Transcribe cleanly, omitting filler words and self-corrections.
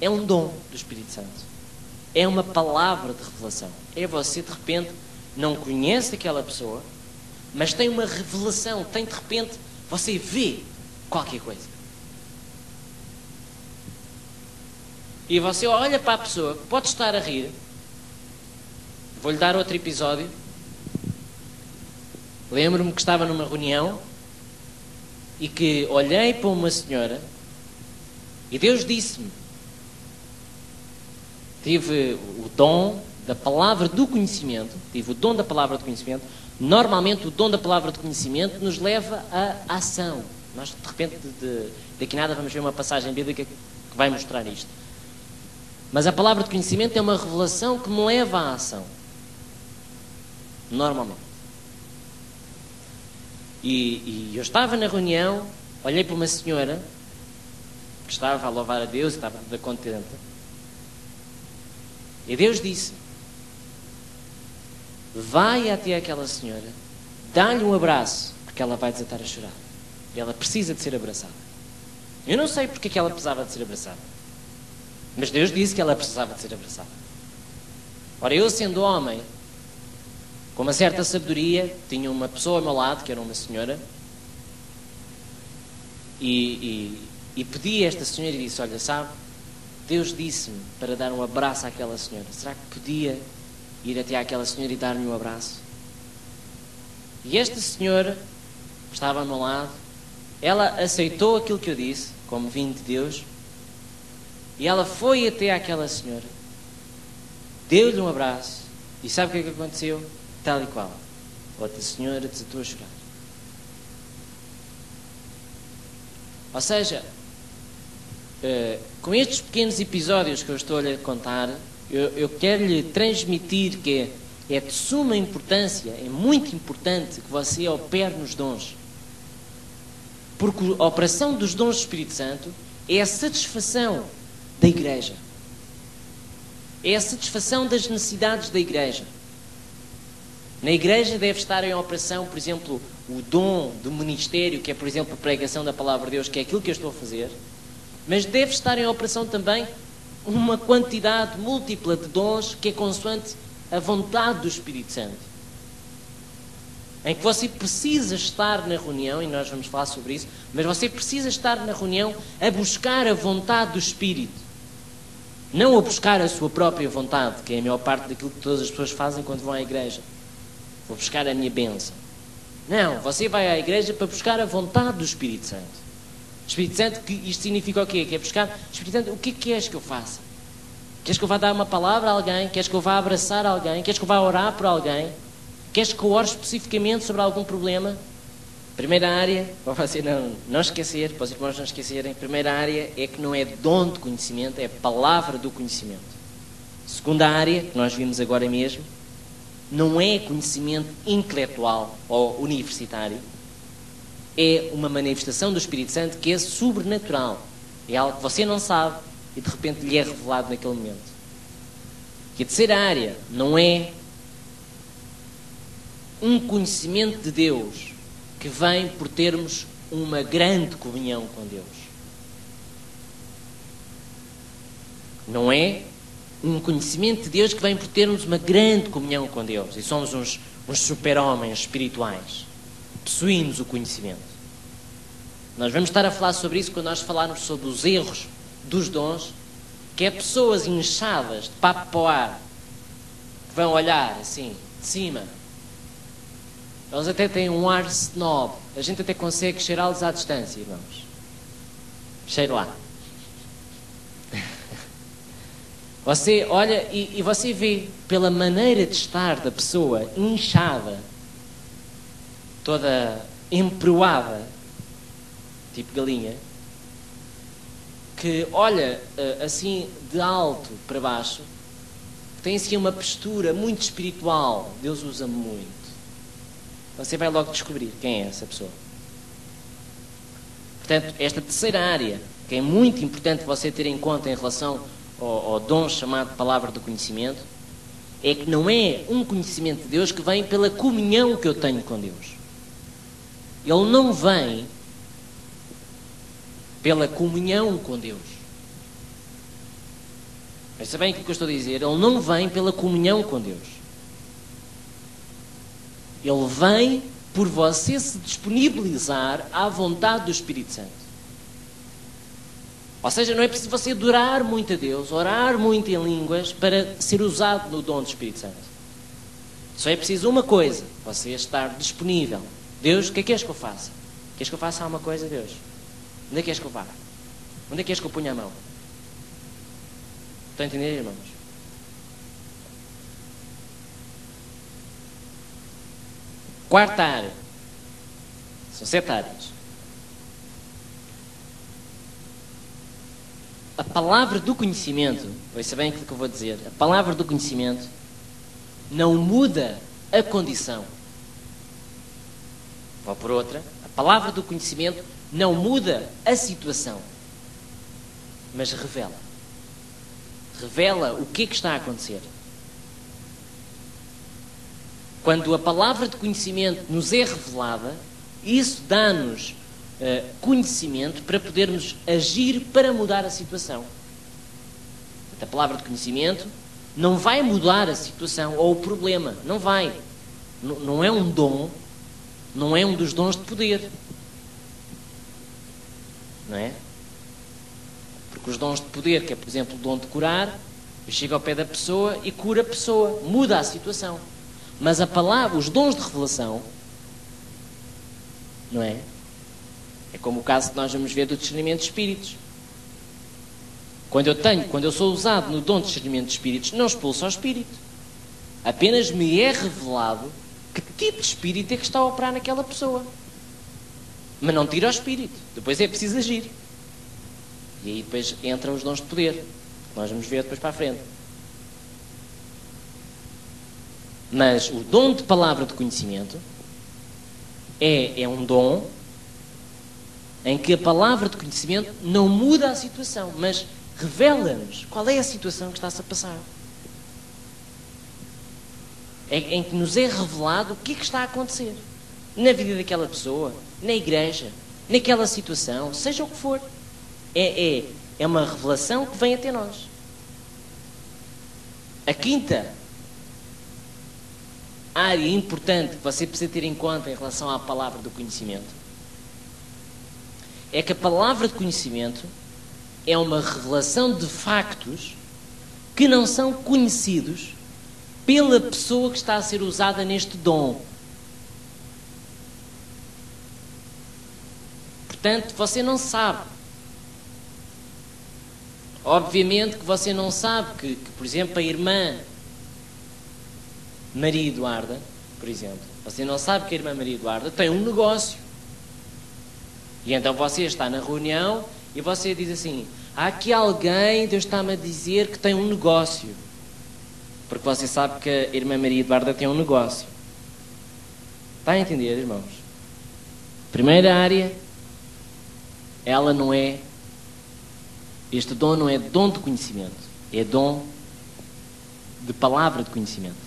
é um dom do Espírito Santo. É uma palavra de revelação. É você, de repente, não conhece aquela pessoa, mas tem uma revelação, tem, de repente, você vê qualquer coisa. E você olha para a pessoa, pode estar a rir. Vou-lhe dar outro episódio. Lembro-me que estava numa reunião e que olhei para uma senhora e Deus disse-me, tive o dom da palavra do conhecimento, Normalmente o dom da palavra do conhecimento nos leva à ação. Nós, de repente, daqui a nada vamos ver uma passagem bíblica que vai mostrar isto. Mas a palavra de conhecimento é uma revelação que me leva à ação. Normalmente. E eu estava na reunião, olhei para uma senhora que estava a louvar a Deus, estava contente. E Deus disse: vai até aquela senhora, dá-lhe um abraço, porque ela vai desatar a chorar. E ela precisa de ser abraçada. Eu não sei porque é que ela precisava de ser abraçada, mas Deus disse que ela precisava de ser abraçada. Ora, eu sendo homem, com uma certa sabedoria, tinha uma pessoa ao meu lado, que era uma senhora, e pedi a esta senhora e disse: olha, sabe, Deus disse-me para dar um abraço àquela senhora. Será que podia ir até àquela senhora e dar-lhe um abraço? E esta senhora estava ao meu lado, ela aceitou aquilo que eu disse, como vindo de Deus, e ela foi até àquela senhora, deu-lhe um abraço, e sabe o que é que aconteceu? Tal e qual. Outra senhora desatou a chorar. Ou seja, com estes pequenos episódios que eu estou a lhe contar, eu quero lhe transmitir que é de suma importância, é muito importante que você opere nos dons. Porque a operação dos dons do Espírito Santo é a satisfação da igreja. É a satisfação das necessidades da igreja. Na igreja deve estar em operação, por exemplo, o dom do ministério, que é, por exemplo, a pregação da palavra de Deus, que é aquilo que eu estou a fazer. Mas deve estar em operação também uma quantidade múltipla de dons que é consoante a vontade do Espírito Santo. Em que você precisa estar na reunião, e nós vamos falar sobre isso, mas você precisa estar na reunião a buscar a vontade do Espírito. Não a buscar a sua própria vontade, que é a maior parte daquilo que todas as pessoas fazem quando vão à igreja. Vou buscar a minha bênção. Não, você vai à igreja para buscar a vontade do Espírito Santo. Espírito Santo, que isto significa o quê? Que é buscar, Espírito Santo, o que é que queres que eu faça? Queres que eu vá dar uma palavra a alguém? Queres que eu vá abraçar alguém? Queres que eu vá orar por alguém? Queres que eu ore especificamente sobre algum problema? Primeira área, para você não esquecer, para os irmãos não esquecerem, primeira área é que não é dom de conhecimento, é palavra do conhecimento. Segunda área, que nós vimos agora mesmo, não é conhecimento intelectual ou universitário, é uma manifestação do Espírito Santo que é sobrenatural. É algo que você não sabe e de repente lhe é revelado naquele momento. E a terceira área não é um conhecimento de Deus que vem por termos uma grande comunhão com Deus. Não é um conhecimento de Deus que vem por termos uma grande comunhão com Deus e somos uns super-homens espirituais. Possuímos o conhecimento. Nós vamos estar a falar sobre isso quando nós falarmos sobre os erros dos dons, que é pessoas inchadas de papo para o ar, que vão olhar assim, de cima. Eles até têm um ar snob. A gente até consegue cheirá-los à distância, irmãos. Cheire lá. Você olha e você vê pela maneira de estar da pessoa inchada, toda emproada, tipo galinha, que olha assim de alto para baixo, tem assim uma postura muito espiritual. Deus usa muito. Você vai logo descobrir quem é essa pessoa. Portanto, esta terceira área, que é muito importante você ter em conta em relação ao dom chamado palavra do conhecimento, é que não é um conhecimento de Deus que vem pela comunhão que eu tenho com Deus. Ele não vem pela comunhão com Deus. Pensa bem aquilo que eu estou a dizer. Ele não vem pela comunhão com Deus. Ele vem por você se disponibilizar à vontade do Espírito Santo. Ou seja, não é preciso você adorar muito a Deus, orar muito em línguas para ser usado no dom do Espírito Santo. Só é preciso uma coisa, você estar disponível. Deus, o que é que queres que eu faça? Queres que eu faça alguma coisa, Deus? Onde é que queres que eu vá? Onde é que queres que eu ponha a mão? Estão a entender, irmãos? Quarta área. São 7 áreas. A palavra do conhecimento, ouça bem aquilo que eu vou dizer, a palavra do conhecimento não muda a condição. Vou por outra. A palavra do conhecimento não muda a situação, mas revela. Revela o que é que está a acontecer. Quando a palavra de conhecimento nos é revelada, isso dá-nos conhecimento para podermos agir para mudar a situação. A palavra de conhecimento não vai mudar a situação ou o problema. Não vai. Não é um dom. Não é um dos dons de poder. Não é? Porque os dons de poder, que é, por exemplo, o dom de curar, chega ao pé da pessoa e cura a pessoa. Muda a situação. Mas a palavra, os dons de revelação, não é? É como o caso que nós vamos ver do discernimento de espíritos. Quando eu sou usado no dom de discernimento de espíritos, não expulso ao espírito. Apenas me é revelado que tipo de espírito é que está a operar naquela pessoa. Mas não tiro ao espírito. Depois é preciso agir. E aí depois entram os dons de poder, que nós vamos ver depois para a frente. Mas o dom de palavra de conhecimento é um dom em que a palavra de conhecimento não muda a situação, mas revela-nos qual é a situação que está-se a passar. Em que nos é revelado o que é que está a acontecer na vida daquela pessoa, na igreja, naquela situação, seja o que for. É uma revelação que vem até nós. A quinta área importante que você precisa ter em conta em relação à palavra do conhecimento é que a palavra de conhecimento é uma revelação de factos que não são conhecidos pela pessoa que está a ser usada neste dom. Portanto, você não sabe. Obviamente que você não sabe que, por exemplo, a irmã Maria Eduarda, por exemplo, você não sabe que a irmã Maria Eduarda tem um negócio. E então você está na reunião e você diz assim: há aqui alguém, Deus está-me a dizer que tem um negócio. Porque você sabe que a irmã Maria Eduarda tem um negócio. Está a entender, irmãos? Primeira área, ela não é, este dom não é dom de conhecimento, é dom de palavra de conhecimento.